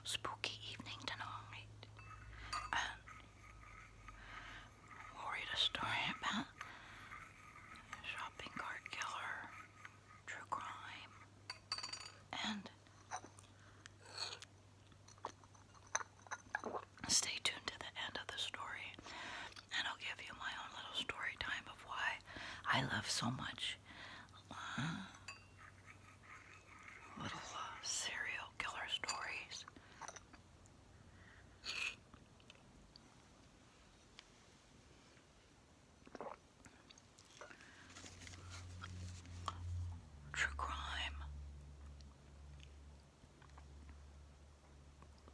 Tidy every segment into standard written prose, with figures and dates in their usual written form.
spooky evening tonight. And we'll read a story about a shopping cart killer, true crime, and stay tuned to the end of the story, and I'll give you my own little story time of why I love so much little serial killer stories. True crime.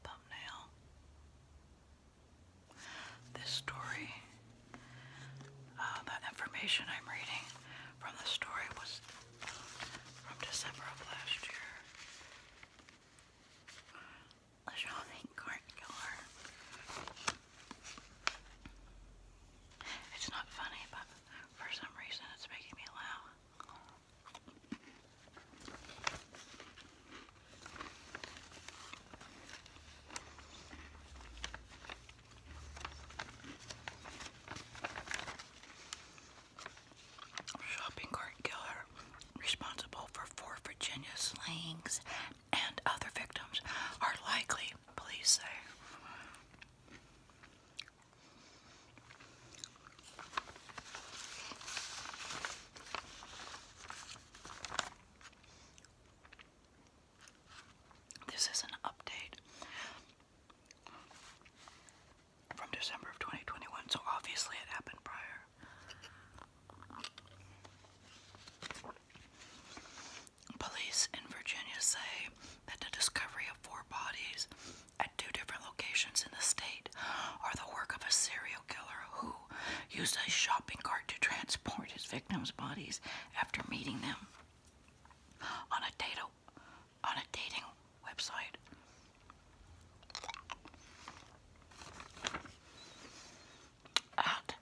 Thumbnail. This story, the information I'm reading from the story was from December of last year. The shopping cart killer. It's not funny, but for some reason it's making me laugh. Shopping cart killer responsible for 4 Virginia slayings and other victims are likely, police say. This is an update from December of 2021, so obviously it happened prior. Police in Virginia say that the discovery of 4 bodies at 2 different locations in the state are the work of a serial killer who used a shopping cart to transport his victims' bodies after meeting them on a dating website. At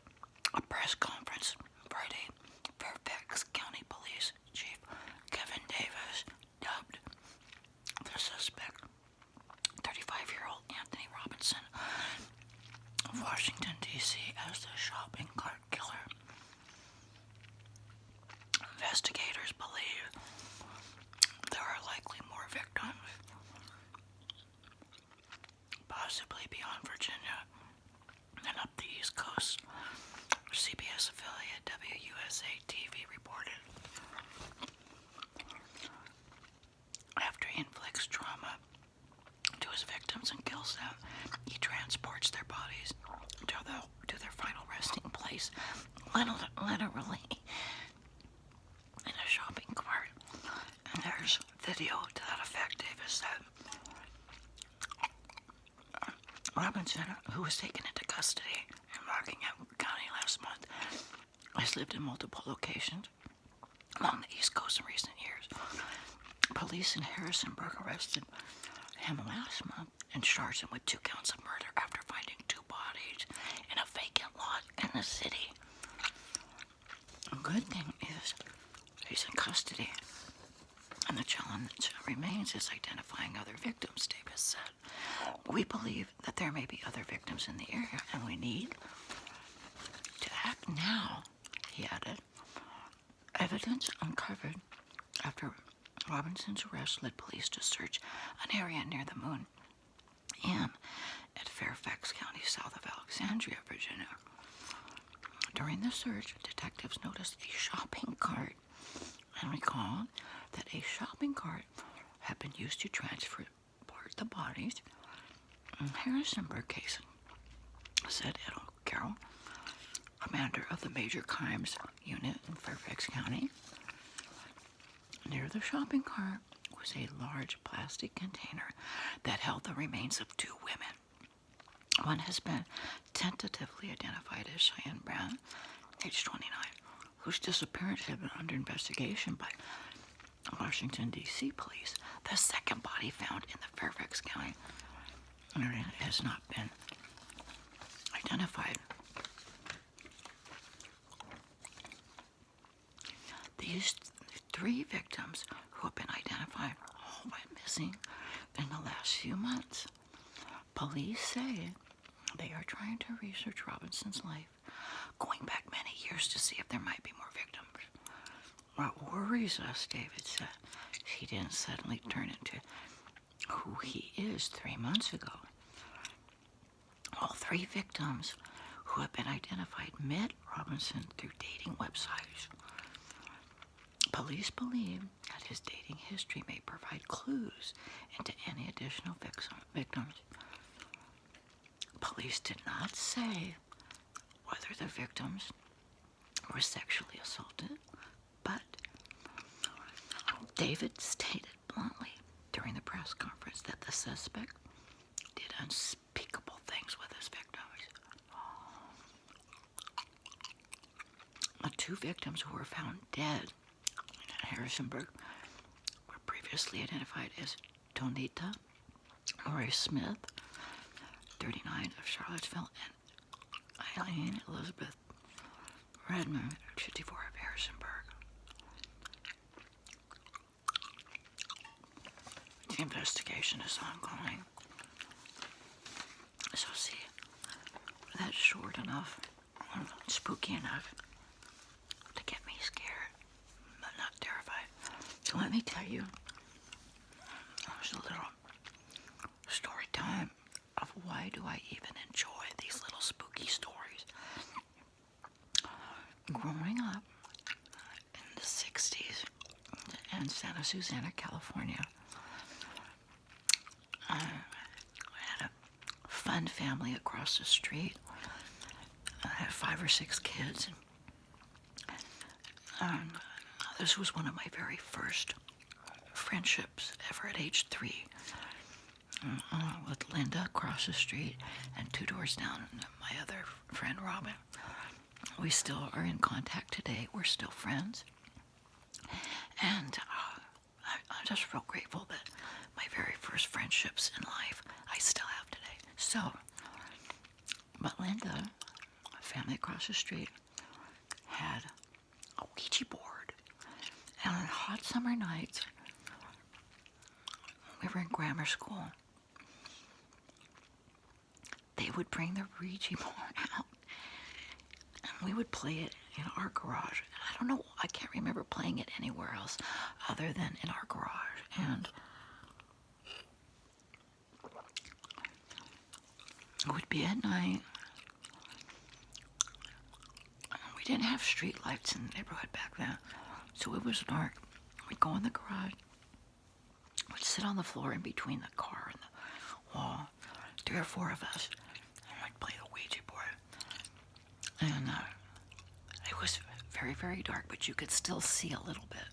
a press conference Friday, Fairfax County Police Chief Kevin Davis dubbed the suspect, 35-year-old Anthony Robinson of Washington, D.C., as the shopping cart killer. Investigators believe there are likely more victims, possibly beyond Virginia and up the East Coast, CBS affiliate WUSA TV reported. After he inflicts trauma to his victims and kills them, he transports their bodies to their final resting place, literally in a shopping cart. And there's video to that effect, Davis said. Robinson, who was taken into custody in Rockingham County last month, has lived in multiple locations along the East Coast in recent years. Police in Harrisonburg arrested him last month and charged him with 2 counts of murder after finding 2 bodies in a vacant lot in the city. The good thing is he's in custody, and the challenge remains is identifying other victims, Davis said. We believe that there may be other victims in the area, and we need to act now, he added. Evidence uncovered after Robinson's arrest led police to search an area near the Moon Inn at Fairfax County, south of Alexandria, Virginia. During the search, detectives noticed a shopping cart and recalled that a shopping cart had been used to transport the bodies. In Harrisonburg case, said Ed Carroll, commander of the Major Crimes Unit in Fairfax County. Near the shopping cart was a large plastic container that held the remains of 2 women. One has been tentatively identified as Cheyenne Brown, age 29, whose disappearance had been under investigation by Washington, D.C. police. The second body found in the Fairfax County area has not been identified. These 3 victims who have been identified all went missing in the last few months, police say they are trying to research Robinson's life, going back many years to see if there might be more victims. What worries us, David said, he didn't suddenly turn into who he is 3 months ago. All 3 victims who have been identified met Robinson through dating websites. Police believe that his dating history may provide clues into any additional victims. Police did not say whether the victims were sexually assaulted, but David stated bluntly during the press conference that the suspect did unspeakable things with his victims. The 2 victims who were found dead in Harrisonburg were previously identified as Donita Marie Smith, 39, of Charlottesville, and Eileen Elizabeth Redmond, 54, of Harrisonburg. The investigation is ongoing. So see, that's short enough, spooky enough to get me scared, but not terrified. So let me tell you, there's a little story time of why do I even enjoy these little spooky stories. Growing up in the 60s in Santa Susana, California, I had a fun family across the street. I had 5 or 6 kids. And this was one of my very first friendships ever at age 3. With Linda across the street and 2 doors down, my other friend Robin. We still are in contact today. We're still friends. And I'm just real grateful that my very first friendships in life I still have today. So, but Linda, a family across the street, had a Ouija board. And on hot summer nights, we were in grammar school, they would bring the Ouija board out, and we would play it in our garage. And I don't know, I can't remember playing it anywhere else other than in our garage. And it would be at night. We didn't have street lights in the neighborhood back then, so it was dark. We'd go in the garage. We'd sit on the floor in between the car and the wall, 3 or 4 of us, and we'd play the Ouija board. And it was very, very dark, but you could still see a little bit.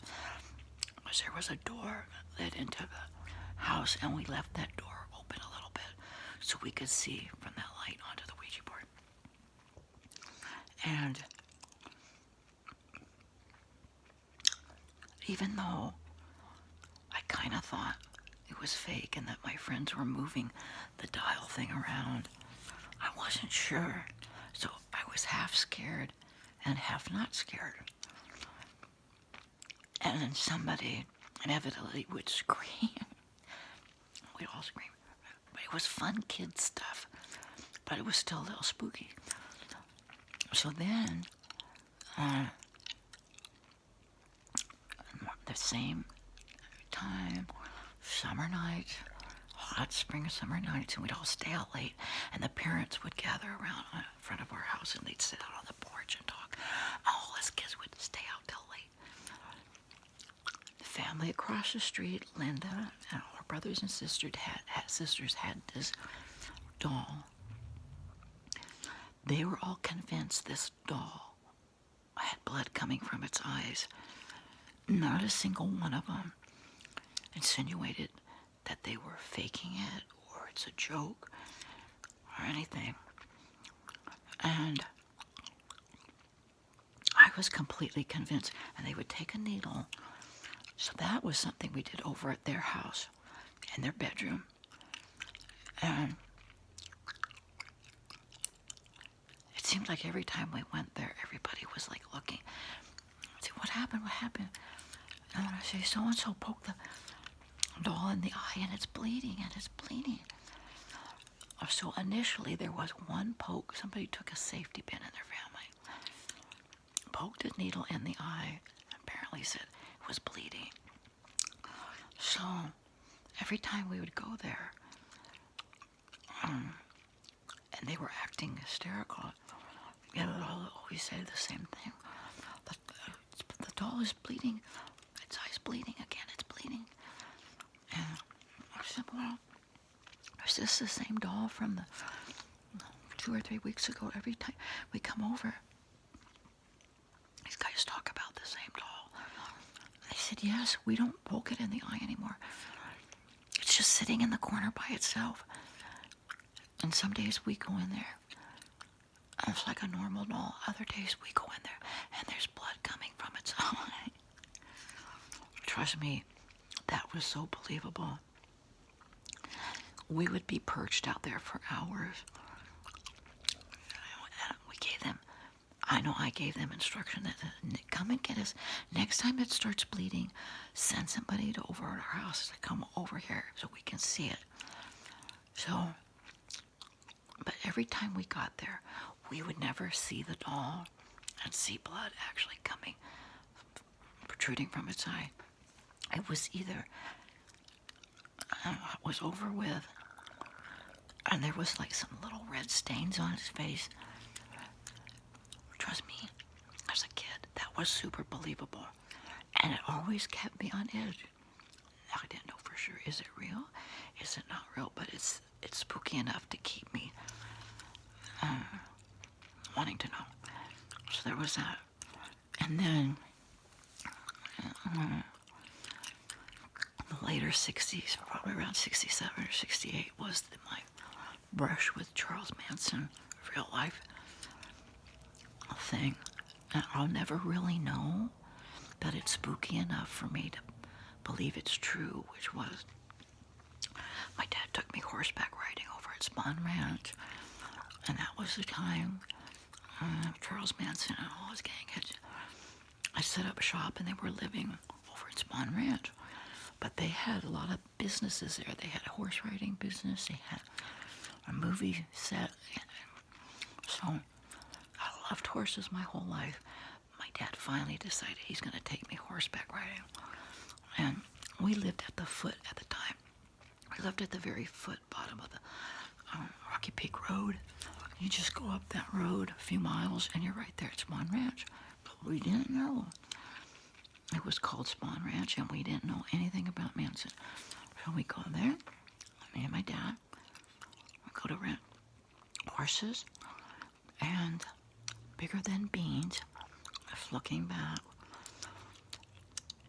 Because there was a door led into the house, and we left that door open a little bit so we could see from that light onto the Ouija board. And even though I kind of thought it was fake and that my friends were moving the dial thing around, I wasn't sure. So I was half scared and half not scared. And then somebody inevitably would scream. We'd all scream. But it was fun kid stuff, but it was still a little spooky. So then, the same time, summer nights, hot spring summer nights, and we'd all stay out late, and the parents would gather around in front of our house, and they'd sit out on the porch and talk. All us kids would stay out till late. The family across the street, Linda, and all her brothers and sisters had this doll. They were all convinced this doll had blood coming from its eyes. Not a single one of them insinuated that they were faking it or it's a joke or anything. And I was completely convinced. And they would take a needle. So that was something we did over at their house, in their bedroom. And it seemed like every time we went there, everybody was like looking. I'd say, what happened? What happened? And I say, so-and-so poked the doll in the eye, and it's bleeding, and it's bleeding. So initially there was one poke. Somebody took a safety pin in their family, poked a needle in the eye, apparently said it was bleeding. So every time we would go there, and they were acting hysterical, it would always say the same thing. The doll is bleeding. Its eye's bleeding again. It's bleeding. And I said, well, is this the same doll from the 2 or 3 weeks ago? Every time we come over, these guys talk about the same doll. They said, yes, we don't poke it in the eye anymore. It's just sitting in the corner by itself. And some days we go in there, and it's like a normal doll. Other days we go in there, and there's blood coming from its eye. Trust me, that was so believable. We would be perched out there for hours. I gave them instruction that come and get us. Next time it starts bleeding, send somebody over at our house to come over here so we can see it. So, but every time we got there, we would never see the doll and see blood actually coming, protruding from its eye. It was either, it was over with, and there was like some little red stains on his face. Trust me, as a kid, that was super believable. And it always kept me on edge. I didn't know for sure, is it real? Is it not real? But it's spooky enough to keep me wanting to know. So there was that. And then the later 60s, probably around 67 or 68, was my brush with Charles Manson, real life thing. And I'll never really know, but it's spooky enough for me to believe it's true, which was my dad took me horseback riding over at Spawn Ranch, and that was the time Charles Manson and all his gang I set up shop, and they were living over at Spawn Ranch, but they had a lot of businesses there. They had a horse riding business, they had a movie set, so I loved horses my whole life. My dad finally decided he's going to take me horseback riding. And we lived at the foot at the time. We lived at the very foot bottom of the Rocky Peak Road. You just go up that road a few miles and you're right there at Spawn Ranch. But we didn't know. It was called Spawn Ranch, and we didn't know anything about Manson. So we go there, me and my dad, we go to rent horses, and bigger than beans, if looking back,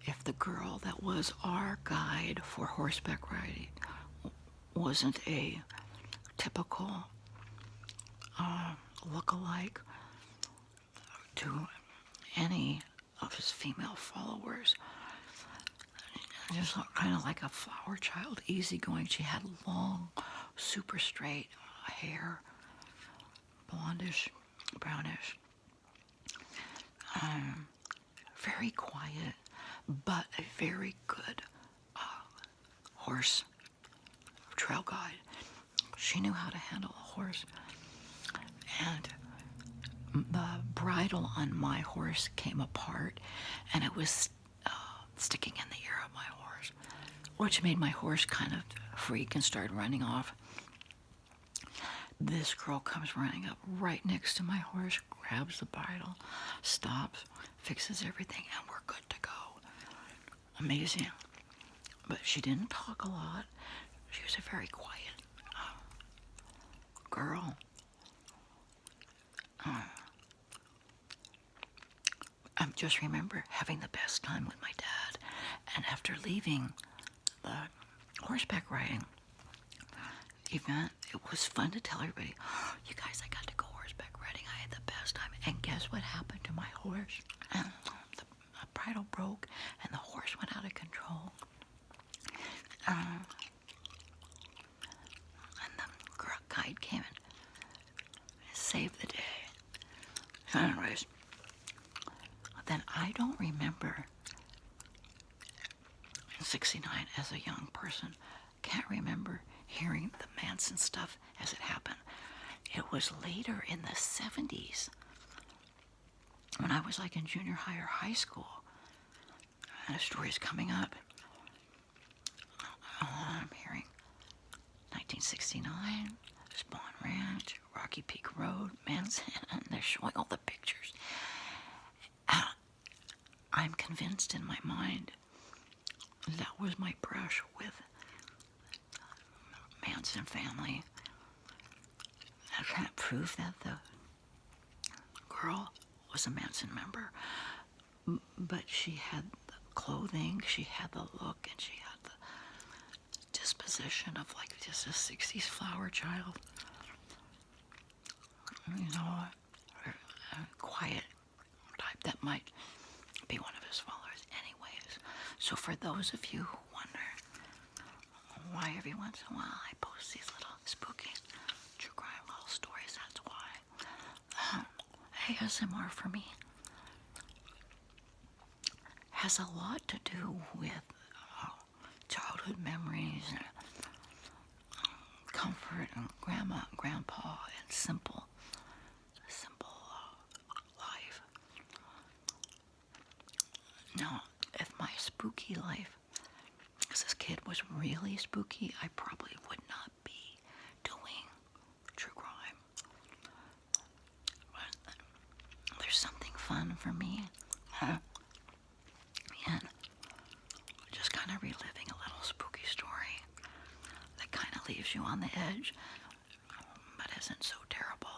if the girl that was our guide for horseback riding wasn't a typical look-alike to any of his female followers, just kind of like a flower child, easygoing. She had long, super straight hair, blondish, brownish, very quiet, but a very good horse trail guide. She knew how to handle a horse, and the bridle on my horse came apart, and it was sticking in the ear of my horse, which made my horse kind of freak and start running off. This girl comes running up right next to my horse, grabs the bridle, stops, fixes everything, and we're good to go. Amazing. But she didn't talk a lot. She was a very quiet girl. I just remember having the best time with my dad, and after leaving the horseback riding event, it was fun to tell everybody, you guys, I got to go horseback riding. I had the best time. And guess what happened to my horse? And the bridle broke, and the horse went out of control. And the guide came and saved the day. So anyways, then I don't remember. In 69 as a young person. Can't remember hearing the Manson stuff as it happened. It was later in the 70s when I was like in junior high or high school. And a story's coming up. I'm hearing 1969, Spawn Ranch, Rocky Peak Road, Manson, and they're showing all the pictures. I'm convinced in my mind that was my brush with Manson family. I can't prove that the girl was a Manson member, but she had the clothing, she had the look, and she had the disposition of like just a 60s flower child. You know, a quiet type that might be one of his followers. Anyways, so for those of you who wonder why every once in a while I post these little spooky true crime little stories, that's why. ASMR for me has a lot to do with childhood memories and comfort and grandma and grandpa and simple life. Now, if my spooky life as this kid was really spooky, I probably would not be doing true crime. But there's something fun for me. And just kind of reliving a little spooky story that kind of leaves you on the edge, but isn't so terrible.